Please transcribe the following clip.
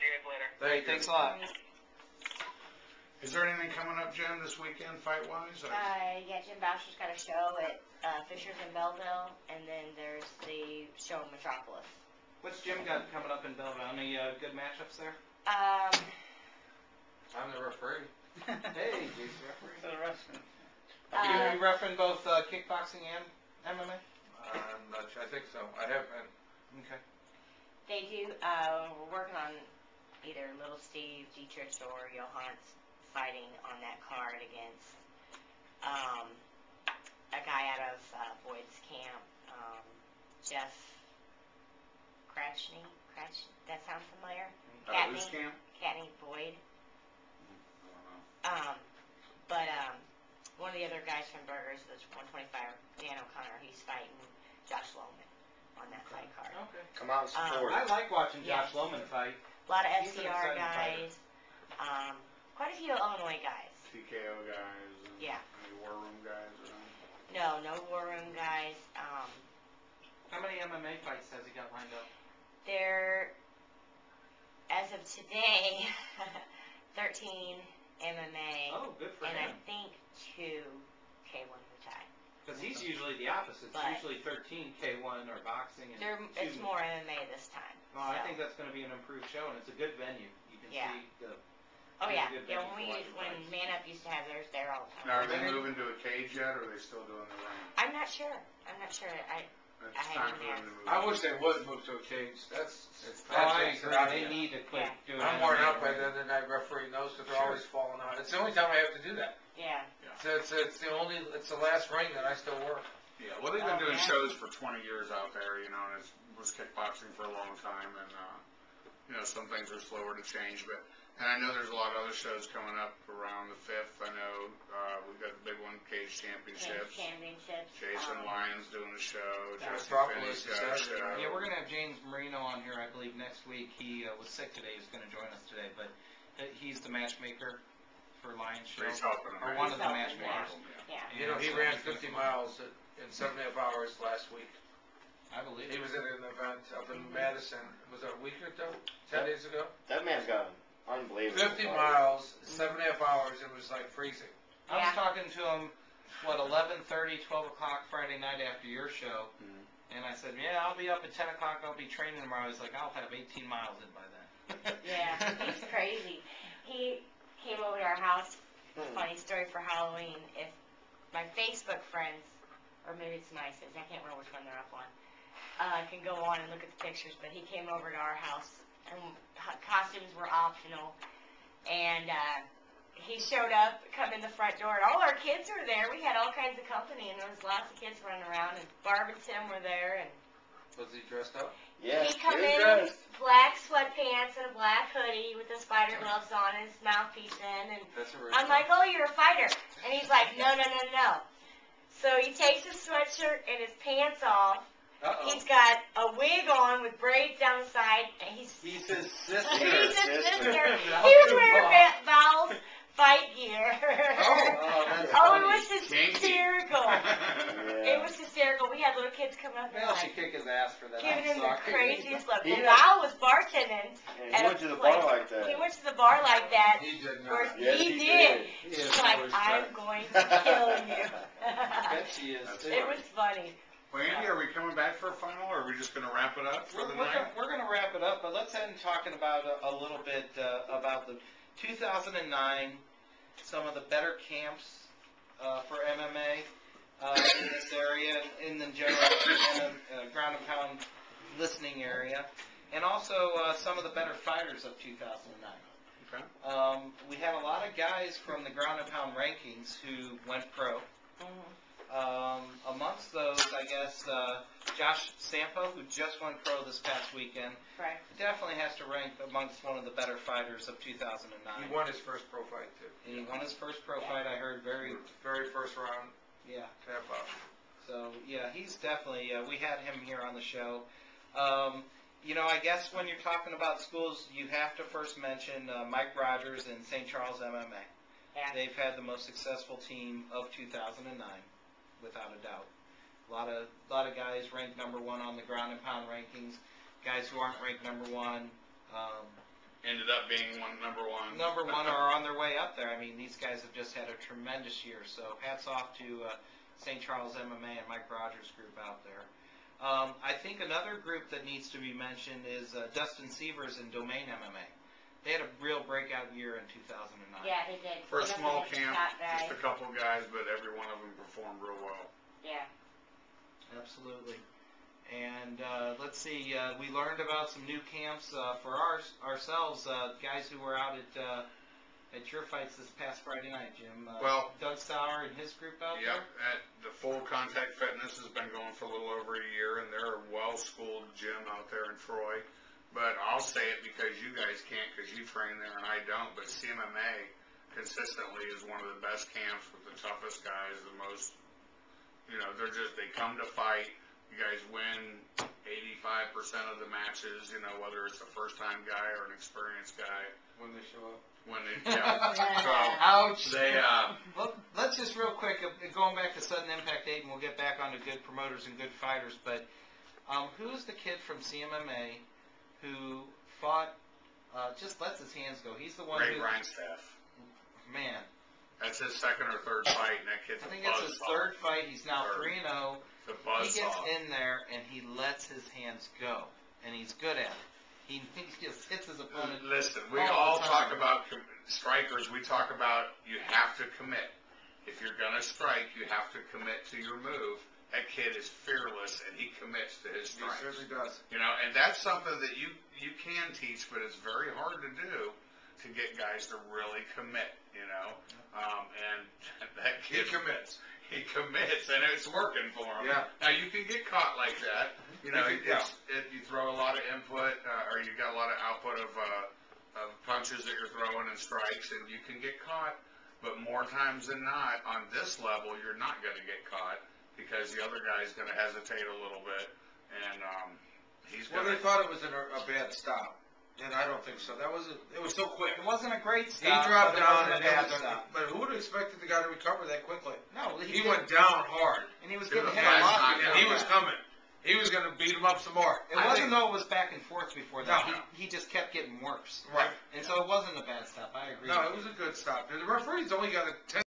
you guys later. Thanks a lot. Is there anything coming up, Jen, this weekend, fight-wise? Yeah, Jim Boucher's got a show at Fisher's in Belleville, and then there's the show in Metropolis. What's Jim got coming up in Belleville? Any good matchups there? I'm the referee. Hey, Jason, referee. So the wrestling. You refereeing both kickboxing and MMA? I'm not sure. I think so. I have been. Okay. They do, we're working on either Little Steve, Dietrich, or Johans fighting on that card against a guy out of Boyd's camp, Jeff Cratchney. That sound familiar? Whose camp? Catney Boyd. But one of the other guys from Burgers, the 125, Dan O'Connor, he's fighting Josh Lohman on that fight card. Okay. Come out and support. I like watching Yeah. Josh Lohman fight. A lot of He's an FCR exciting fighter. guys, quite a few Illinois guys. TKO guys? And Yeah. Any War Room guys? No War Room guys. How many MMA fights has he got lined up? There, as of today, 13 MMA, Oh, good for and him. I think 2 K1 Muay. Because he's usually the opposite. It's But- usually 13 K1 or boxing. And It's more MMA this time. No, I so. think that's going to be an improved show, and it's a good venue. You can Yeah. see the. Oh it's a yeah, good yeah. venue for watching When fights. Man Up used to have theirs there all the time. Now, are they moving to a cage yet, or are they still doing the ring? I'm not sure. It's I time haven't for them to move. I wish they would move to a cage. That's I takes it agree. out of They you. need to quit doing I'm worn MMA out by right the other night referee knows because they're always falling out. It's the only time I have to do that. Yeah. It's the last ring that I still work. Yeah, well, they've been Oh, doing yeah. shows for 20 years out there, you know, and it was kickboxing for a long time, and, you know, some things are slower to change, but, and I know there's a lot of other shows coming up around the 5th. I know, we've got the big one, Cage Championships. Jason Lyons doing a show, Yeah. Jesse Metropolis Finney's got a is show. Saturday. Yeah, we're going to have James Marino on here, I believe, next week. He was sick today. He's going to join us today, but he's the matchmaker for Lions Show. He's helping them. Or one of the He's helping matchmakers. Yeah. You know, he so ran he's gonna 50 come on. miles in 7.5 hours last week. I believe He it. was at an event up in Madison. Was it a week or two? 10 days ago? That man's got an unbelievable 50 body. miles, 7.5 hours. It was like freezing. I was Yeah. talking to him, 11:30, 12 o'clock Friday night after your show, and I said, yeah, I'll be up at 10 o'clock, I'll be training tomorrow. He's like, I'll have 18 miles in by then. Yeah, he's crazy. He came over to our house. Funny story for Halloween. If my Facebook friends, or maybe it's MySpace, I can't remember which one they're up on, can go on and look at the pictures, but he came over to our house, and costumes were optional, and he showed up, come in the front door, and all our kids were there. We had all kinds of company, and there was lots of kids running around, and Barb and Tim were there, and Was he dressed up? Yes, he come he in was. black sweatpants and a black hoodie with the spider gloves on and his mouthpiece in, and That's a I'm like, oh, you're a fighter. And he's like, no. So he takes his sweatshirt and his pants off. Uh-oh. He's got a wig on with braids down the side. And he's He's his sister. he's his sister. Val He was wearing Duvall. Val's fight gear. that's Oh, it funny. was hysterical. It Yeah. was hysterical. We had little kids come up and Val should like, kick his ass for that. giving him the I'm sorry. craziest look. He Well, was- Val was bartending. And at he a went to the place. bar like that. He went to the bar like that. He did Of course, not. Yes, he he did. did. He She's is like, always I'm right. going to kill you. I bet she is, too. It was funny. Well, Andy, are we coming back for a final, or are we just going to wrap it up for the We're night? going to wrap it up, but let's end talking about a little bit about the 2009, some of the better camps for MMA in this area, in the general ground and pound listening area, and also some of the better fighters of 2009. Okay. We had a lot of guys from the ground and pound rankings who went pro. Amongst those, I guess, Josh Sampo, who just went pro this past weekend, Right. definitely has to rank amongst one of the better fighters of 2009. He won his first pro fight, too. And he won his first pro fight, I heard, very, Very first round, yeah. tap out. So, yeah, he's definitely, we had him here on the show. You know, I guess when you're talking about schools, you have to first mention Mike Rogers and St. Charles MMA. Yeah. They've had the most successful team of 2009, without a doubt. A lot of guys ranked #1 on the ground and pound rankings. Guys who aren't ranked #1. ended up being number one. Number one or on their way up there. I mean, these guys have just had a tremendous year. So hats off to St. Charles MMA and Mike Rogers' group out there. I think another group that needs to be mentioned is Dustin Sievers and Domain MMA. They had a real breakout year in 2009. Yeah, they did. For a He small doesn't camp, have that just a guy. couple guys, but every one of them performed real well. Yeah. Absolutely. And let's see, we learned about some new camps for ourselves, guys who were out at your fights this past Friday night, Jim. Well, Doug Sauer and his group out Yep, there. at the Full Contact Fitness has been going for a little over a year, and they're a well-schooled gym out there in Troy. But I'll say it because you guys can't, because you train there and I don't. But CMMA consistently is one of the best camps with the toughest guys, the most. They come to fight. You guys win 85% of the matches. Whether it's a first-time guy or an experienced guy. When they show up. Ouch. They Well, let's just real quick, going back to Sudden Impact 8, and we'll get back onto good promoters and good fighters, but who's the kid from CMMA who fought, just lets his hands go? He's the one Ray who... Grindstaff. Man. That's his second or third fight, and that kid's I a think it's his buzzsaw. third fight. He's now Third. 3-0. The He gets buzzsaw. in there, and he lets his hands go, and he's good at it. He just hits his opponent. Listen, we all all the talk time. about strikers. We talk about you have to commit. If you're going to strike, you have to commit to your move. That kid is fearless, and he commits to his He strikes. certainly does. And that's something that you can teach, but it's very hard to do to get guys to really commit. And that He kid commits. He commits, and it's working for him. Yeah. Now you can get caught like that. If you throw a lot of input, or you got a lot of output of punches that you're throwing and strikes, and you can get caught. But more times than not, on this level, you're not going to get caught because the other guy's going to hesitate a little bit, and he's Well, going they thought it was a bad stop, and I don't think so. It was so quick. It wasn't a great He stop. dropped but it down, wasn't and a bad it was stop. but who would have expected the guy to recover that quickly? No, He did. went down hard, And he was It getting was hit a a fast lot. knockout. and he was coming. He was going to beat him up some more. It I wasn't think- though it was back and forth before that. No. He just kept getting worse. Right. And so it wasn't a bad stop. I agree. No, with it was you. a good stop. The referee's only got a 10